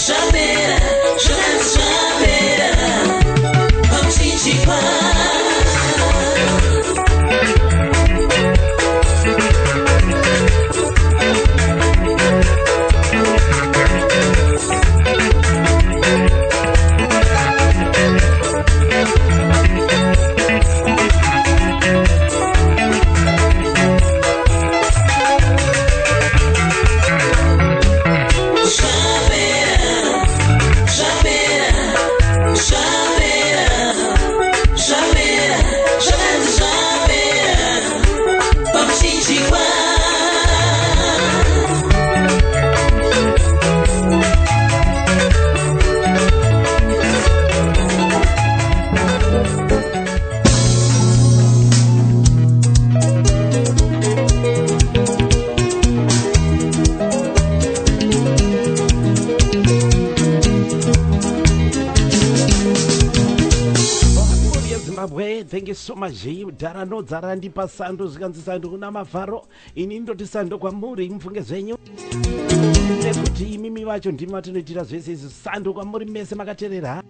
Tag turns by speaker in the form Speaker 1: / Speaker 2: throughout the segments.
Speaker 1: Chapera, Zimbabwe, thank you so much. Darano Zarandi Pasando Zganzisando Namafaro, in Indotissando Kwamuri, Mfunga Zenyo. Nekuti mimi wacho ndimi vatinotira zvese izvi sando kwamuri mese makateerera.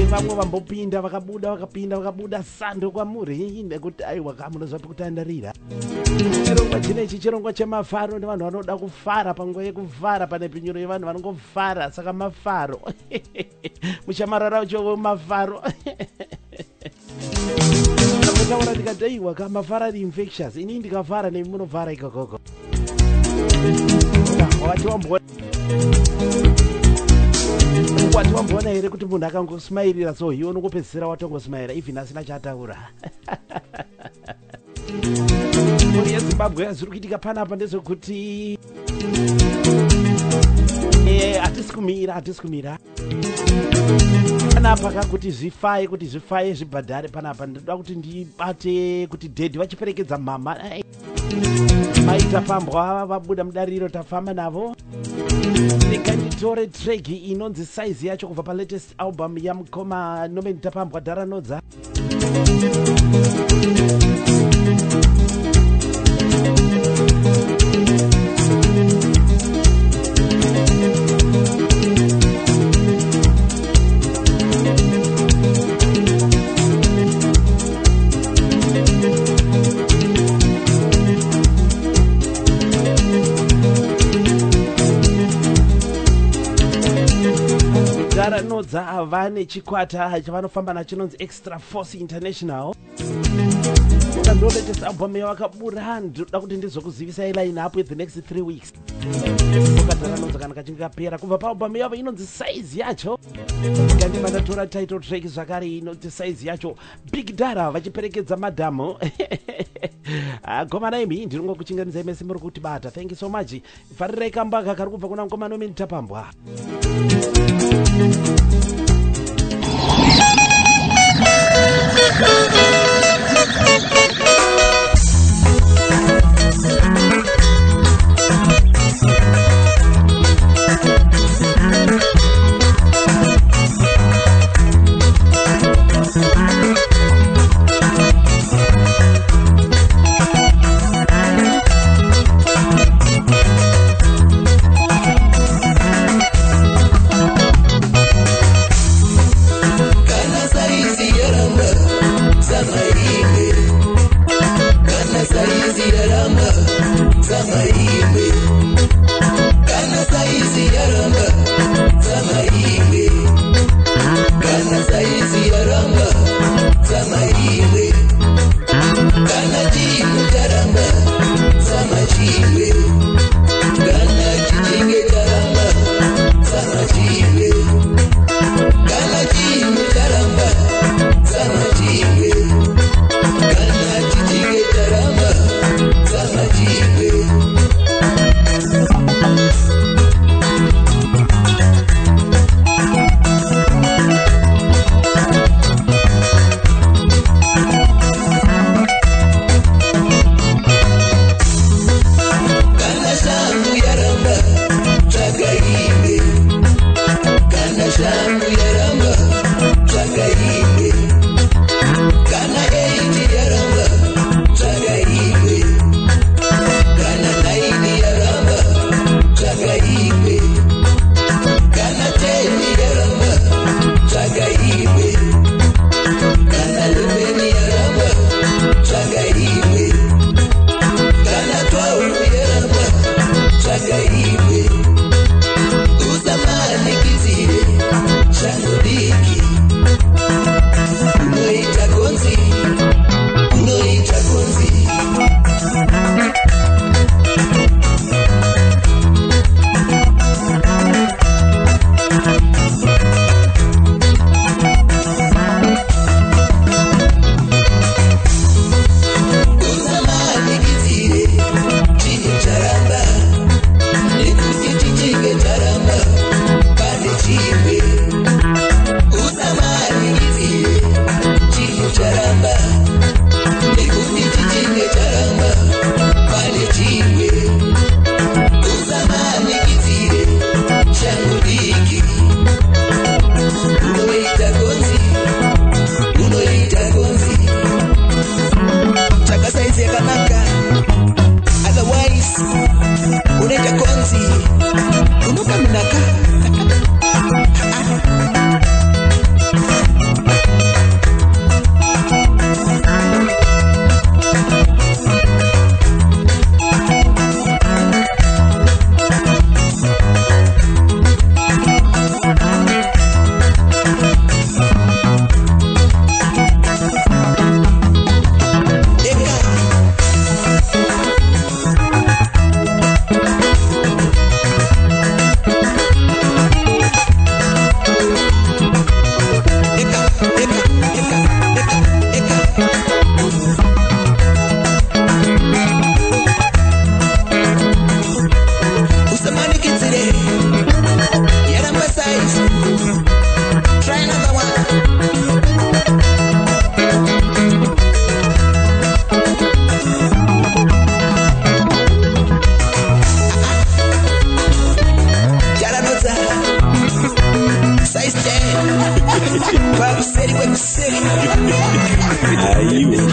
Speaker 1: Vamwe vambopinda vakabuda sando kwamuri nekuti aiwa kamunozvati kutandarira. Chirongwa chinechi chirongwa chemafaro nevanhu vanoda kufara panguva yekufara pane pinyuro yevanhu vanongofara saka mafaro. Muchamarara ucho mafaro. Taura ndikadaiwa kamafara ari infectious ini ndikafara nemi munofara ikokoko. Wati wambona here kuti munhu akangosmairira so iwe unongopedzisira watongosmaira even asina chataura. Mhuri yeZimbabwe zviri kuitika panapa ndezvekuti hatisi kumira panapa kakuti zvifaye zvibhadhare panapa ndoda kuti ndibate kuti dhedhi vachiperekedza mama maita pambwa vabuda mudariro tafamba navo. Ndikanditore tregi inonzi size yacho kubva palatest album yamukoma Norman Tapambwa Dharanodza. Dharanodza vane chikwata chavanofamba nachinonzi Extra Force International. Ndo latest album yavakabura ndoda kuti ndizokuzivisai line up the next 3 weeks. Dharanodza kana kachinge kapera kubva paalbum yavo inonzi size yacho. Kandi vanatora title track zvakare inonzi size yacho Big Dara vachiperekedza madhamu. Goma naimi ndiringo kuchinganidza mese muri kuti bata. Thank you so much. Farira kambaka kari kubva kuna ngoma Norman Tapambwa.
Speaker 2: Aiyo.